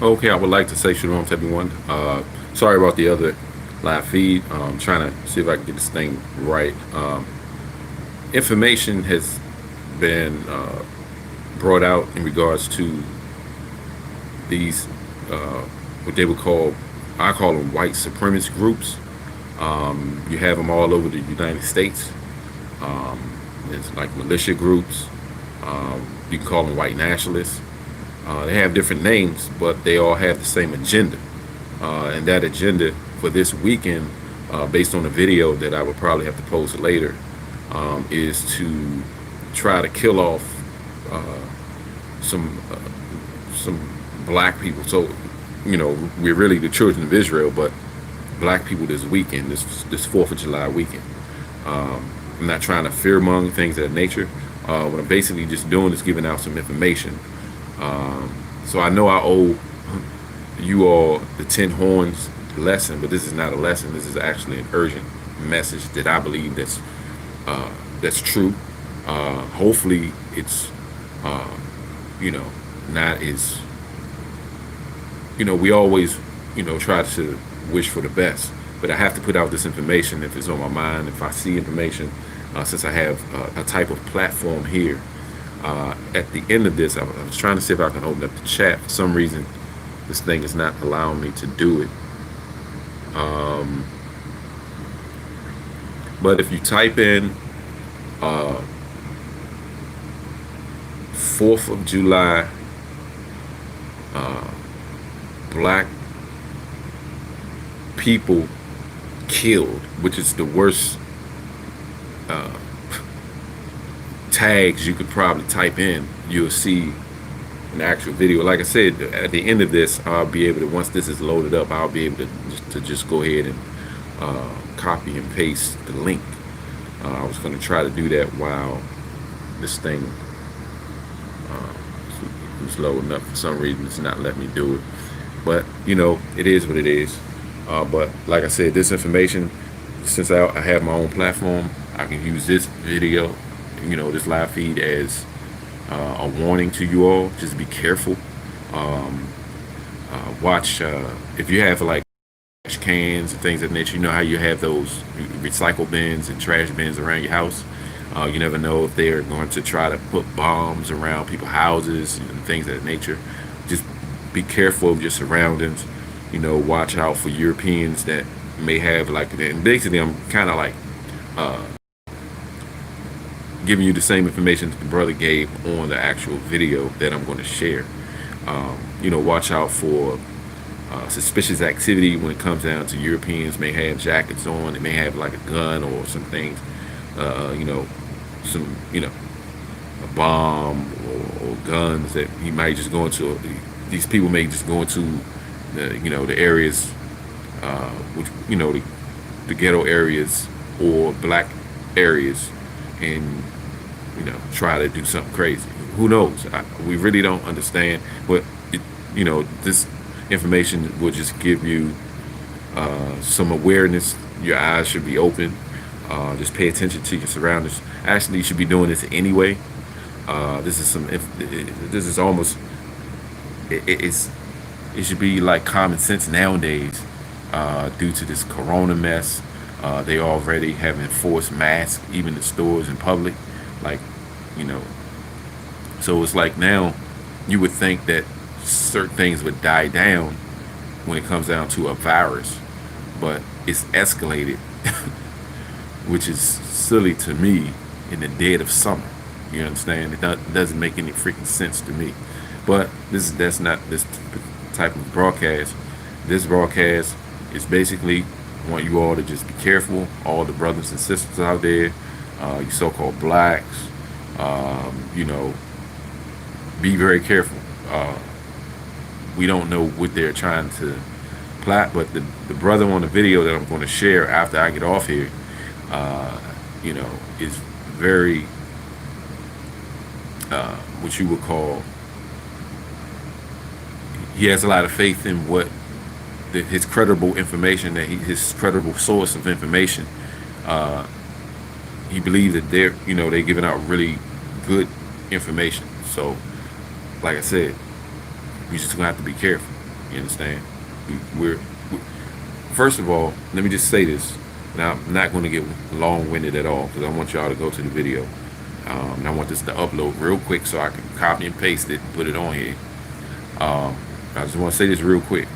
Okay, I would like to say shalom to everyone. Sorry about the other live feed. Trying to see if I can get this thing right. Information has been brought out in regards to these, what they would call, I call them white supremacist groups. You have them all over the United States. It's like militia groups. You can call them white nationalists. They have different names, but they all have the same agenda. And that agenda for this weekend, based on the video that I would probably have to post later, is to try to kill off some black people. So, we're really the children of Israel, but black people this weekend, this Fourth of July weekend. I'm not trying to fearmonger things of that nature. What I'm basically just doing is giving out some information. So I know I owe you all the 10 horns lesson, but this is not a lesson. This is actually an urgent message that I believe that's true. Hopefully it's you know not as we always try to wish for the best, but I have to put out this information if it's on my mind, if I see information, since I have a type of platform here. At the end of this, I was trying to see if I can open up the chat. For some reason, this thing is not allowing me to do it. But if you type in 4th of July, black people killed, which is the worst tags you could probably type in, you'll see an actual video. Like I said, at the end of this, I'll be able to, once this is loaded up, I'll be able to just go ahead and copy and paste the link. I was going to try to do that while this thing was loading up. For some reason, it's not letting me do it. But, it is what it is. But like I said, this information, since I have my own platform, I can use this video, this live feed as a warning to you all. Just be careful. Watch if you have like cans and things of that nature. You know how you have those recycle bins and trash bins around your house. You never know if they're going to try to put bombs around people's houses and things of that nature. Just be careful of your surroundings. Watch out for Europeans that may have like, and basically I'm kind of like giving you the same information that the brother gave on the actual video that I'm going to share. Watch out for suspicious activity when it comes down to Europeans may have jackets on. They may have like a gun or some things. Some a bomb or guns that he might just go into. These people may just go into the areas, which the ghetto areas or black areas, and try to do something crazy. Who knows? We really don't understand. But this information will just give you some awareness. Your eyes should be open. Just pay attention to your surroundings. Actually, you should be doing this anyway. This is some. This is almost. It should be like common sense nowadays, due to this corona mess. They already have enforced masks, even in stores and public. Like, so it's like now you would think that certain things would die down when it comes down to a virus, but it's escalated, which is silly to me in the dead of summer. You understand? Doesn't make any freaking sense to me. But that's not this type of broadcast. This broadcast is basically want you all to just be careful. All the brothers and sisters out there, you so-called blacks, be very careful. We don't know what they're trying to plot, but the brother on the video that I'm going to share after I get off here, is very, what you would call, he has a lot of faith in what his credible information, his credible source of information. He believes that they're giving out really good information. So, like I said, we just gonna have to be careful. You understand? We first of all, let me just say this. Now, I'm not going to get long-winded at all because I want y'all to go to the video. And I want this to upload real quick so I can copy and paste it and put it on here. Um, I just want to say this real quick.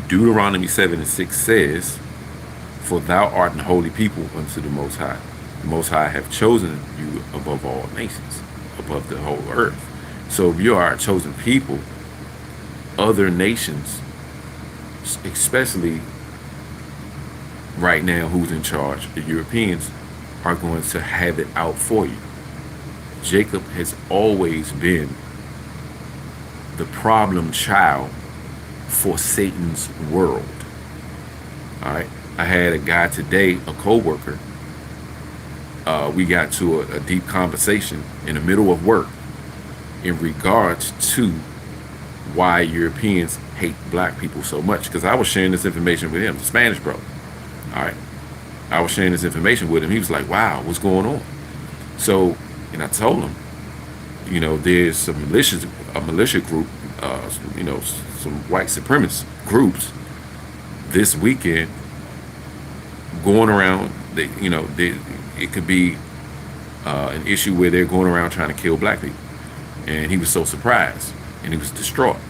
Deuteronomy 7:6 says, "For thou art an holy people unto the Most High. The Most High have chosen you above all nations, above the whole earth." So if you are a chosen people, other nations, especially right now who's in charge, the Europeans, are going to have it out for you. Jacob has always been the problem child for Satan's world. All right. I had a guy today, a co-worker. We got to a deep conversation in the middle of work in regards to why Europeans hate black people so much. Because I was sharing this information with him, the Spanish brother. All right. I was sharing this information with him. He was like, "Wow, what's going on?" So, and I told him, there's a militia group, some white supremacist groups this weekend going around. It could be an issue where they're going around trying to kill black people. And he was so surprised and he was distraught.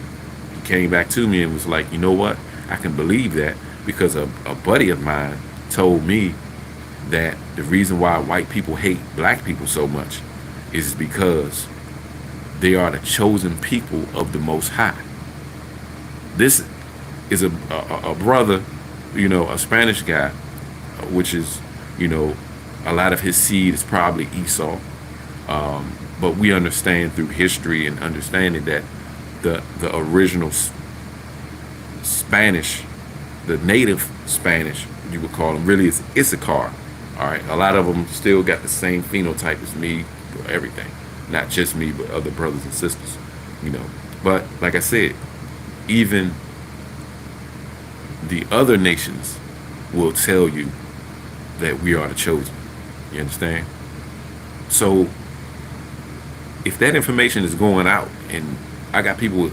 He came back to me and was like, "You know what? I can believe that because a buddy of mine told me that the reason why white people hate black people so much is because they are the chosen people of the Most High." This is a brother, a Spanish guy, which is, a lot of his seed is probably Esau. But we understand through history and understanding that the original Spanish, the native Spanish, you would call them, really is Issachar. All right, a lot of them still got the same phenotype as me, everything, not just me, but other brothers and sisters, But like I said, even the other nations will tell you that we are the chosen. You understand? So if that information is going out, and I got people,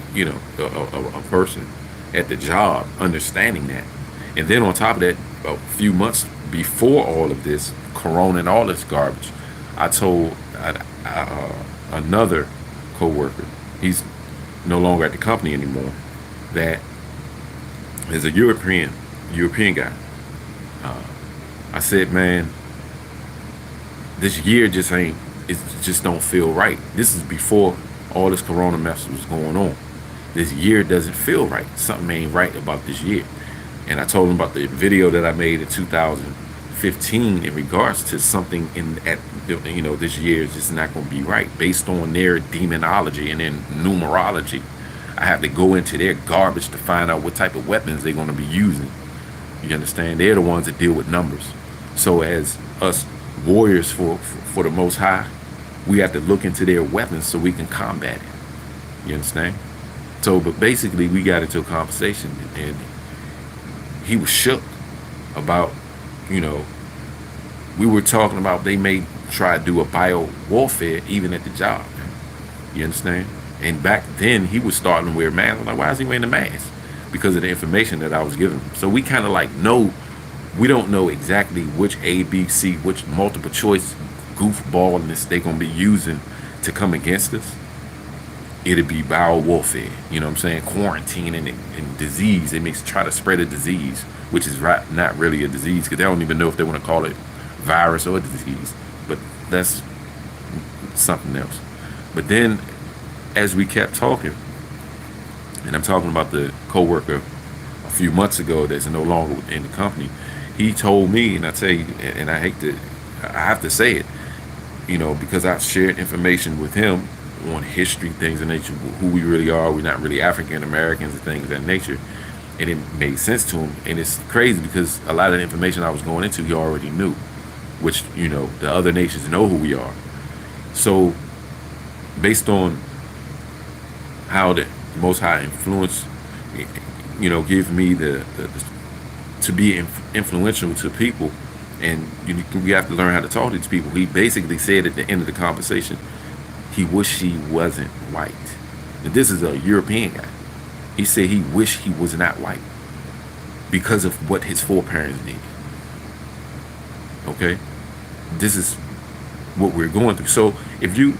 a person at the job understanding that, and then on top of that, a few months before all of this, Corona and all this garbage, I told another co-worker, he's no longer at the company anymore, that is a European guy. I said, "Man, this year it just don't feel right." This is before all this Corona mess was going on. This year doesn't feel right. Something ain't right about this year. And I told him about the video that I made in 2015 in regards to something this year is just not going to be right based on their demonology and their numerology. I have to go into their garbage to find out what type of weapons they're going to be using. You understand? They're the ones that deal with numbers. So as us warriors for the Most High, we have to look into their weapons so we can combat it. You understand? So, but basically, we got into a conversation, and he was shook about, we were talking about they may try to do a bio warfare even at the job. You understand? And back then, he was starting to wear masks. I'm like, why is he wearing a mask? Because of the information that I was giving him. So we kind of we don't know exactly which A, B, C, which multiple choice goofballness they're going to be using to come against us. It'll be bio warfare, you know what I'm saying? Quarantining and disease. They may try to spread a disease, which is not really a disease, because they don't even know if they want to call it virus or disease. But that's something else. But then, as we kept talking, and I'm talking about the coworker a few months ago that's no longer in the company, he told me, and I tell you, and I have to say it, because I've shared information with him on history, things of nature, who we really are. We're not really African Americans and things of that nature. And it made sense to him. And it's crazy because a lot of the information I was going into, he already knew, which, the other nations know who we are. So based on how the Most High influence, give me the to be influential to people, and we have to learn how to talk to these people. He basically said at the end of the conversation, he wished he wasn't white. And this is a European guy. He said he wished he was not white because of what his foreparents did. Okay, this is what we're going through. So if you're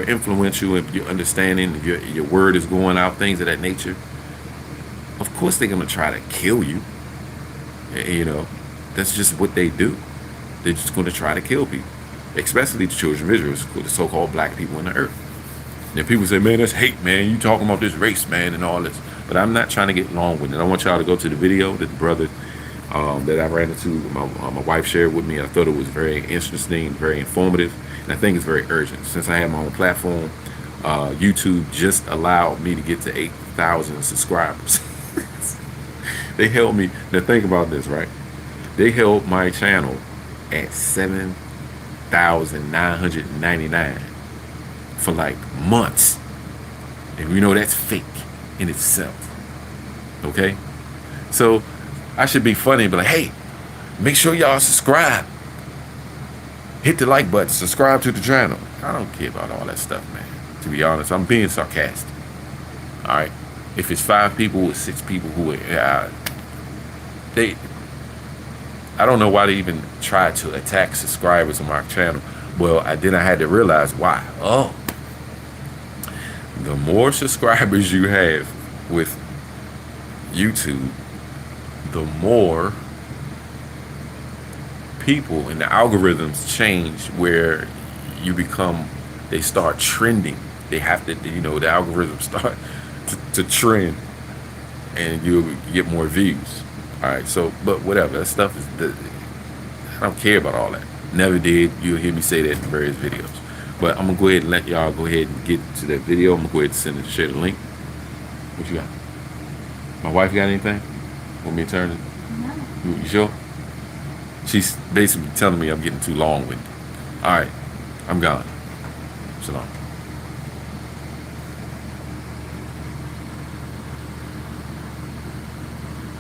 influential, if you're understanding, if your word is going out, things of that nature, of course they're gonna try to kill you. You know, that's just what they do. They're just gonna try to kill people, especially the children of Israel, the so-called black people on the earth. And people say, man, that's hate, man. You talking about this race, man, and all this. But I'm not trying to get long with it. I want y'all to go to the video that the brother that I ran into, my wife shared with me. I thought it was very interesting, very informative, and I think it's very urgent. Since I have my own platform, YouTube just allowed me to get to 8,000 subscribers. They held me. Now think about this, right? They held my channel at 7,999 for like months, and you know that's fake in itself. Okay, so I should be funny, but like, hey, make sure y'all subscribe, hit the like button, subscribe to the channel. I don't care about all that stuff, man. To be honest, I'm being sarcastic. All right, if it's 5 people or 6 people who are, I don't know why they even try to attack subscribers on my channel. Well, then I had to realize why. Oh, the more subscribers you have with YouTube, the more people, and the algorithms change where they start trending. They have to, the algorithms start to trend, and you get more views. All right, so, but whatever, that stuff is, I don't care about all that. Never did. You'll hear me say that in various videos. But I'm gonna go ahead and let y'all go ahead and get to that video. I'm gonna go ahead and share the link. What you got? My wife got anything? Want me to turn it? No. You sure? She's basically telling me I'm getting too long-winded. All right, I'm gone. Shalom.